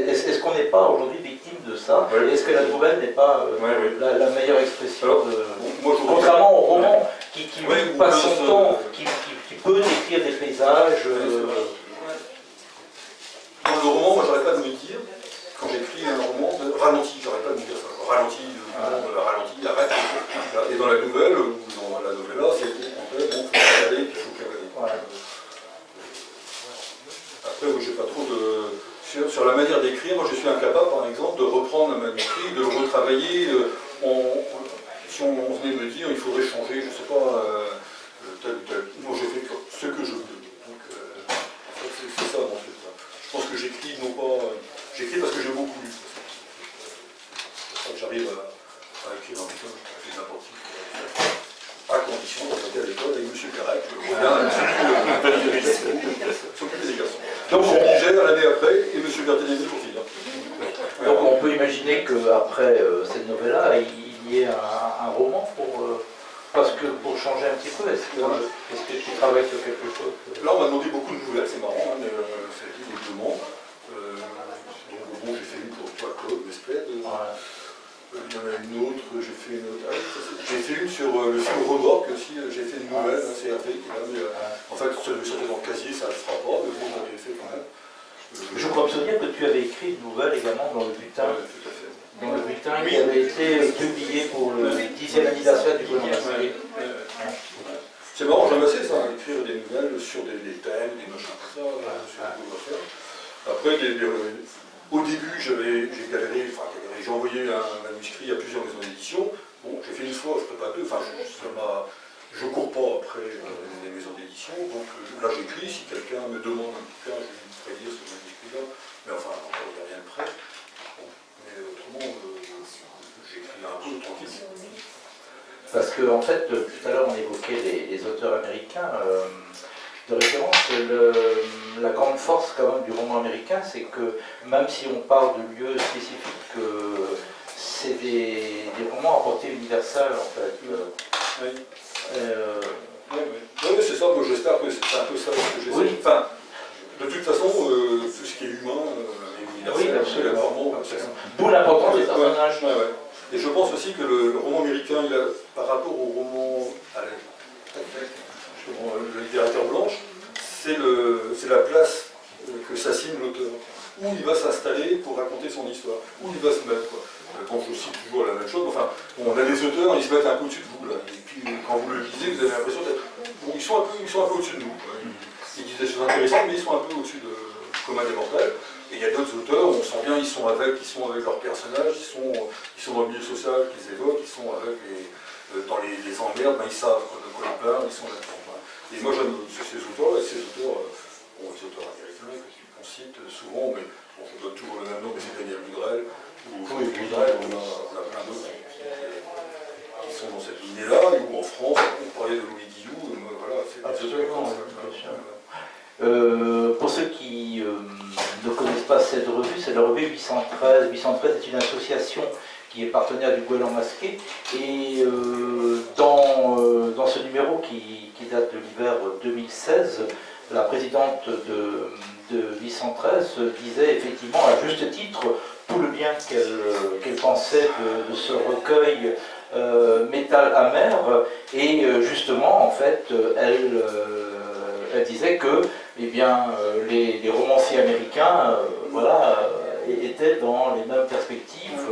Est-ce qu'on n'est pas aujourd'hui victime de ça? Est-ce que la nouvelle n'est pas la meilleure expression contrairement au roman qui passe son temps, qui peut décrire des paysages. Dans le roman, moi j'arrête pas de me dire, quand j'écris un roman, ralenti, j'arrête pas de me dire ça. Ralenti, arrête. Et dans la nouvelle, ou dans la novella, c'est en fait, bon, il faut cavaler, il faut cavaler. Après, j'ai pas trop de. Sur la manière d'écrire, moi je suis incapable, par exemple, de reprendre un manuscrit, de le retravailler. Si on venait me dire, il faudrait changer, je sais pas, tel ou tel. Moi j'ai fait ce que je veux. Donc, en fait, c'est ça mon truc. Je pense que j'écris, non pas. J'écris parce que j'ai beaucoup lu. C'est ça que j'arrive à écrire un bouquin, je fais n'importe qui. À condition d'être à l'école avec M. Carac, je s'occuper des garçons. Donc on gère l'année après et M. Berthélémy pour finir. Donc on peut imaginer qu'après cette novella, il y ait un roman parce que pour changer un petit peu, est-ce que tu travailles sur quelque chose? Là on m'a demandé beaucoup de nouvelles, c'est marrant, hein, ça a été des demandes. Donc bon, j'ai fait une pour toi, Claude, Mesplède. Il y en a une autre, j'ai fait une sur le film Remorque aussi, j'ai fait une nouvelle, c'est Hervé qui l'a, mais en fait, c'était dans le casier, ça ne le fera pas, mais bon, j'en ai fait quand même. Je crois me souvenir que tu avais écrit une nouvelle également dans le bulletin. Tout à fait. Dans le bulletin qui avait été publié pour le 10e anniversaire du Bonnier. C'est marrant, j'aime assez ça, écrire des nouvelles sur des thèmes, des machins comme ça, sur ce qu'on va faire. Après, au début, j'ai galéré, j'ai envoyé un manuscrit à plusieurs maisons d'édition. Bon, j'ai fait une fois, je ne peux pas deux, enfin, je ne cours pas après les maisons d'édition, donc là j'écris, si quelqu'un me demande un bouquin, je vais lui ferai lire ce manuscrit-là, mais enfin, encore il n'y a rien de prêt. Bon, mais autrement, j'écris un peu tranquillement. Parce que, en fait, tout à l'heure, on évoquait les auteurs américains de référence. La grande force, quand même, du roman américain, c'est que, même si on parle de lieux spécifiques, c'est des romans à portée universelle, en fait. Oui. Oui, c'est ça, moi j'espère que c'est un peu ça que j'essaie. Oui. Enfin, de toute façon, tout ce qui est humain est universel. Oui, absolument. Vraiment, D'où l'importance des personnages. Ouais, ouais. Et je pense aussi que le roman américain, par rapport au roman, le littérature blanche, c'est la place que s'assigne l'auteur. Où il va s'installer pour raconter son histoire, où il va se mettre. Quoi. Bon, je cite toujours la même chose, enfin, on a des auteurs, ils se mettent un peu au-dessus de vous, là. Et puis, quand vous le lisez, vous avez l'impression d'être... Bon, ils sont un peu au-dessus de nous. Quoi. Ils disent des choses intéressantes, mais ils sont un peu au-dessus du commun des mortels. Et il y a d'autres auteurs, on sent bien, ils sont avec leurs personnages, ils sont dans le milieu social qu'ils évoquent, ils sont avec dans les emmerdes, ben, ils savent de quoi ils parlent, ils sont là-dedans. Enfin. Et moi j'aime ces auteurs, et ces auteurs, les auteurs américains qu'on cite souvent, mais bon, je donne toujours le même nom, mais c'est Daniel Boudrel, ou Boudrel, on a plein d'autres qui sont dans cette lignée-là, ou en France, on parlait de Louis Guillou, voilà, c'est des auteurs. Pour ceux qui ne connaissent pas cette revue, c'est la revue 813. 813 est une association qui est partenaire du Goéland Masqué. Et dans ce numéro qui date de l'hiver 2016, la présidente de 813 disait effectivement à juste titre tout le bien qu'elle pensait de ce recueil métal amer. Et justement, en fait, elle disait que eh bien, les romanciers américains étaient dans les mêmes perspectives.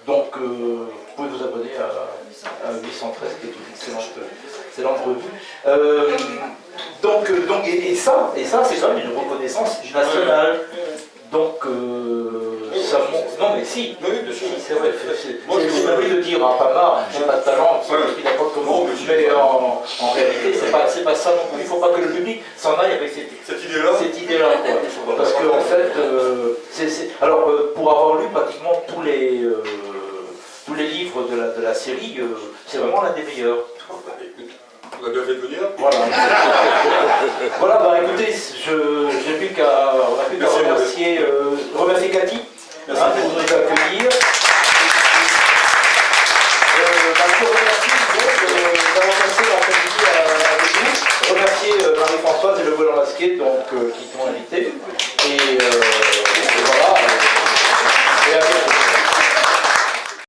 Donc, vous pouvez vous abonner à 813, qui est une excellente revue. Et ça, c'est quand même une reconnaissance nationale. Donc, ça montre. Non, mais si, Oui, bien sûr. c'est vrai. C'est ma vie de dire, hein, pas marre, j'ai pas de talent, je suis d'accord comme vous. Mais en réalité, c'est pas ça non plus. Il ne faut pas que le public s'en aille avec cette idée-là. Quoi. Parce que, en fait, alors, pour avoir lu pratiquement tous les livres de la série, c'est vraiment l'un des meilleurs. On a bien fait de venir. Voilà. Voilà, bah écoutez, j'ai plus qu'à remercier Cathy de nous accueillir. Je remercie d'avoir passé l'après-midi avec nous. Remercier Marie-Françoise et le Goéland Masqué qui t'ont invité. Et